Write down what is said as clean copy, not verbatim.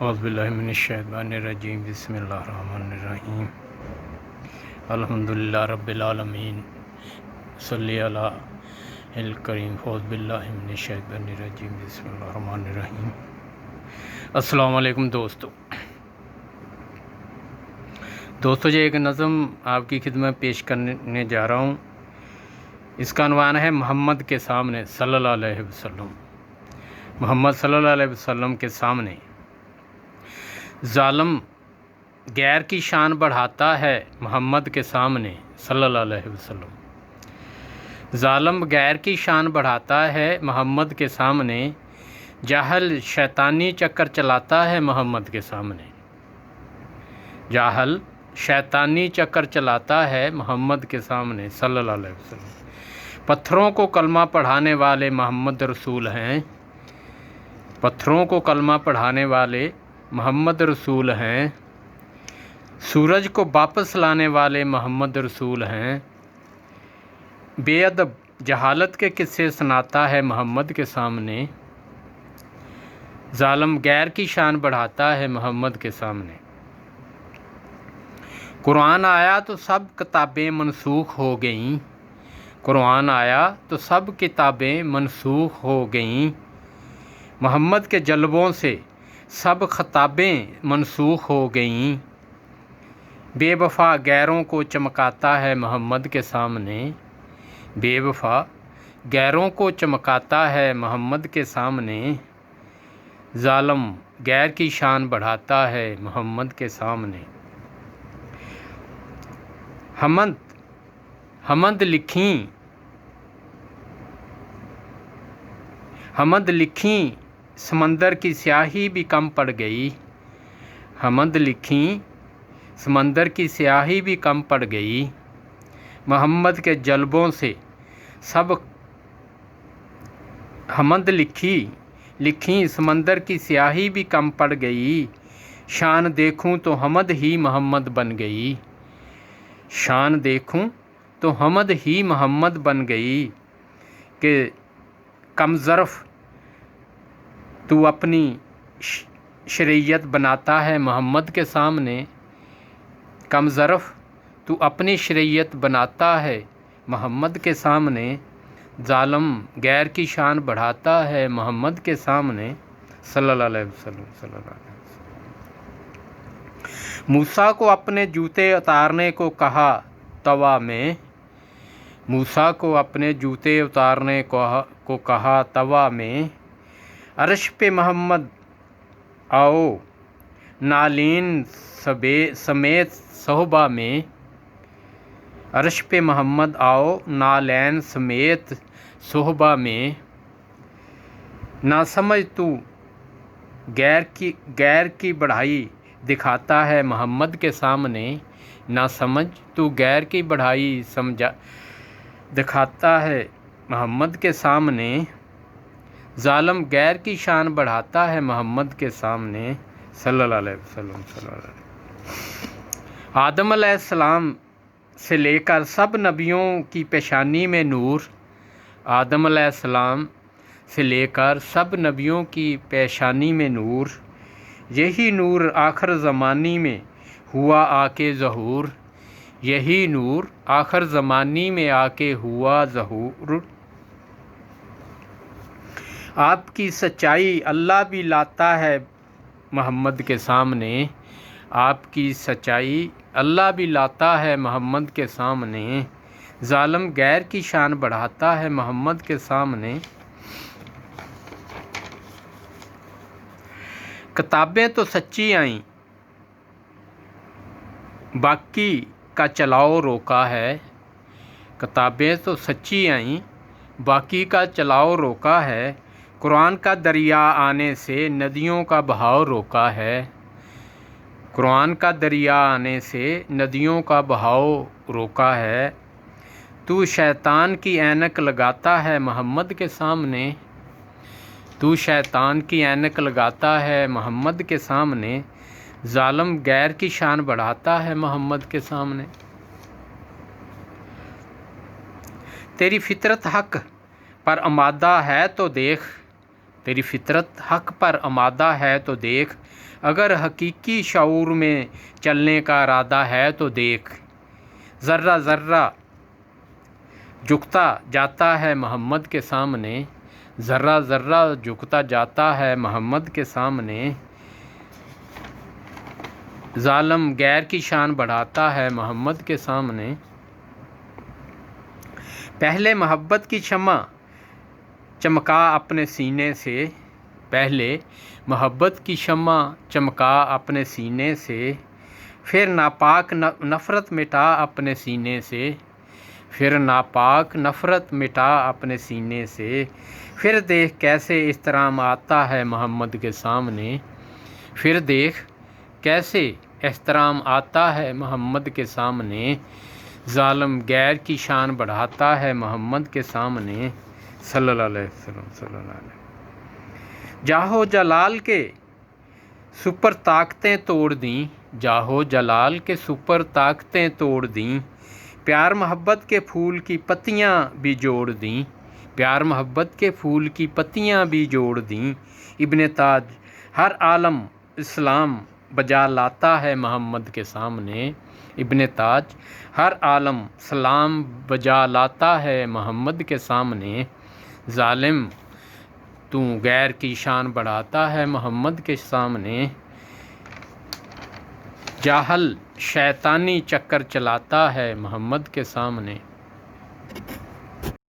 اعوذ باللہ من الشیطان الرجیم بسم اللہ الرحمن الرحیم الحمدللہ رب العالمین صلی علی الکریم اعوذ باللہ من الشیطان الرجیم بسم اللہ الرحمن الرحیم۔ السلام علیکم دوستو جی ایک نظم آپ کی خدمت پیش کرنے جا رہا ہوں۔ اس کا عنوان ہے محمد کے سامنے صلی اللہ علیہ وسلم۔ محمد صلی اللہ علیہ وسلم کے سامنے ظالم غیر کی شان بڑھاتا ہے محمد کے سامنے صلی اللہ علیہ وسلم۔ ظالم غیر کی شان بڑھاتا ہے محمد کے سامنے، جاہل شیطانی چکر چلاتا ہے محمد کے سامنے۔ جاہل شیطانی چکر چلاتا ہے محمد کے سامنے صلی اللہ علیہ وسلم۔ پتھروں کو کلمہ پڑھانے والے محمد رسول ہیں، پتھروں کو کلمہ پڑھانے والے محمد رسول ہیں، سورج کو واپس لانے والے محمد رسول ہیں۔ بے ادب جہالت کے قصے سناتا ہے محمد کے سامنے، ظالم غیر کی شان بڑھاتا ہے محمد کے سامنے۔ قرآن آیا تو سب کتابیں منسوخ ہو گئیں، قرآن آیا تو سب کتابیں منسوخ ہو گئیں، محمد کے جلووں سے سب خطابیں منسوخ ہو گئیں۔ بے وفا غیروں کو چمکاتا ہے محمد کے سامنے، بے وفا غیروں کو چمکاتا ہے محمد کے سامنے، ظالم غیر کی شان بڑھاتا ہے محمد کے سامنے۔ حمد لکھیں سمندر کی سیاہی بھی کم پڑ گئی، حمد لکھیں سمندر کی سیاہی بھی کم پڑ گئی، محمد کے جلبوں سے سب حمد لکھیں سمندر کی سیاہی بھی کم پڑ گئی، شان دیکھوں تو حمد ہی محمد بن گئی، شان دیکھوں تو حمد ہی محمد بن گئی، کہ کم ظرف تو اپنی شریعت بناتا ہے محمد کے سامنے، کم ظرف تو اپنی شریعت بناتا ہے محمد کے سامنے، ظالم غیر کی شان بڑھاتا ہے محمد کے سامنے صلی اللہ علیہ وسلم۔ موسیٰ کو اپنے جوتے اتارنے کو کہا طوا میں، موسیٰ کو اپنے جوتے اتارنے کو کہا طوا میں، عرش پہ محمد آؤ نالین سمیت صحبہ میں، عرش پہ محمد آؤ نالین سمیت صحبہ میں، نہ سمجھ تو غیر کی بڑھائی دکھاتا ہے محمد کے سامنے، نہ سمجھ تو غیر کی بڑھائی دکھاتا ہے محمد کے سامنے، ظالم غیر کی شان بڑھاتا ہے محمد کے سامنے صلی اللہ علیہ وسلم۔ آدم علیہ السلام سے لے کر سب نبیوں کی پیشانی میں نور، آدم علیہ السلام سے لے کر سب نبیوں کی پیشانی میں نور، یہی نور آخر زمانی میں ہوا آ کے ظہور، یہی نور آخر زمانی میں آ کے ہوا ظہور، آپ کی سچائی اللہ بھی لاتا ہے محمد کے سامنے، آپ کی سچائی اللہ بھی لاتا ہے محمد کے سامنے، ظالم غیر کی شان بڑھاتا ہے محمد کے سامنے۔ کتابیں تو سچی آئیں باقی کا چلاؤ روکا ہے، کتابیں تو سچی آئیں باقی کا چلاؤ روکا ہے، قرآن کا دریا آنے سے ندیوں کا بہاؤ روکا ہے، قرآن کا دریا آنے سے ندیوں کا بہاؤ روکا ہے، تو شیطان کی اینک لگاتا ہے محمد کے سامنے، تو شیطان کی اینک لگاتا ہے محمد کے سامنے، ظالم غیر کی شان بڑھاتا ہے محمد کے سامنے۔ تیری فطرت حق پر آمادہ ہے تو دیکھ، تیری فطرت حق پر آمادہ ہے تو دیکھ، اگر حقیقی شعور میں چلنے کا ارادہ ہے تو دیکھ، ذرہ ذرہ جھکتا جاتا ہے محمد کے سامنے، ذرہ ذرہ جھکتا جاتا ہے محمد کے سامنے، ظالم غیر کی شان بڑھاتا ہے محمد کے سامنے۔ پہلے محبت کی شمع چمکا اپنے سینے سے، پہلے محبت کی شمع چمکا اپنے سینے سے، پھر ناپاک نفرت مٹا اپنے سینے سے، پھر ناپاک نفرت مٹا اپنے سینے سے، پھر دیکھ کیسے احترام آتا ہے محمد کے سامنے، پھر دیکھ کیسے احترام آتا ہے محمد کے سامنے، ظالم غیر کی شان بڑھاتا ہے محمد کے سامنے، صلی اللہ علیہ وسلم، صلی اللہ علیہ وسلم۔ جاہو جلال کے سپر طاقتیں توڑ دیں، جاہو جلال کے سپر طاقتیں توڑ دیں، پیار محبت کے پھول کی پتیاں بھی جوڑ دیں، پیار محبت کے پھول کی پتیاں بھی جوڑ دیں، ابن تاج ہر عالم اسلام بجا لاتا ہے محمد کے سامنے، ابن تاج ہر عالم سلام بجا لاتا ہے محمد کے سامنے، ظالم تو غیر کی شان بڑھاتا ہے محمد کے سامنے، جاہل شیطانی چکر چلاتا ہے محمد کے سامنے۔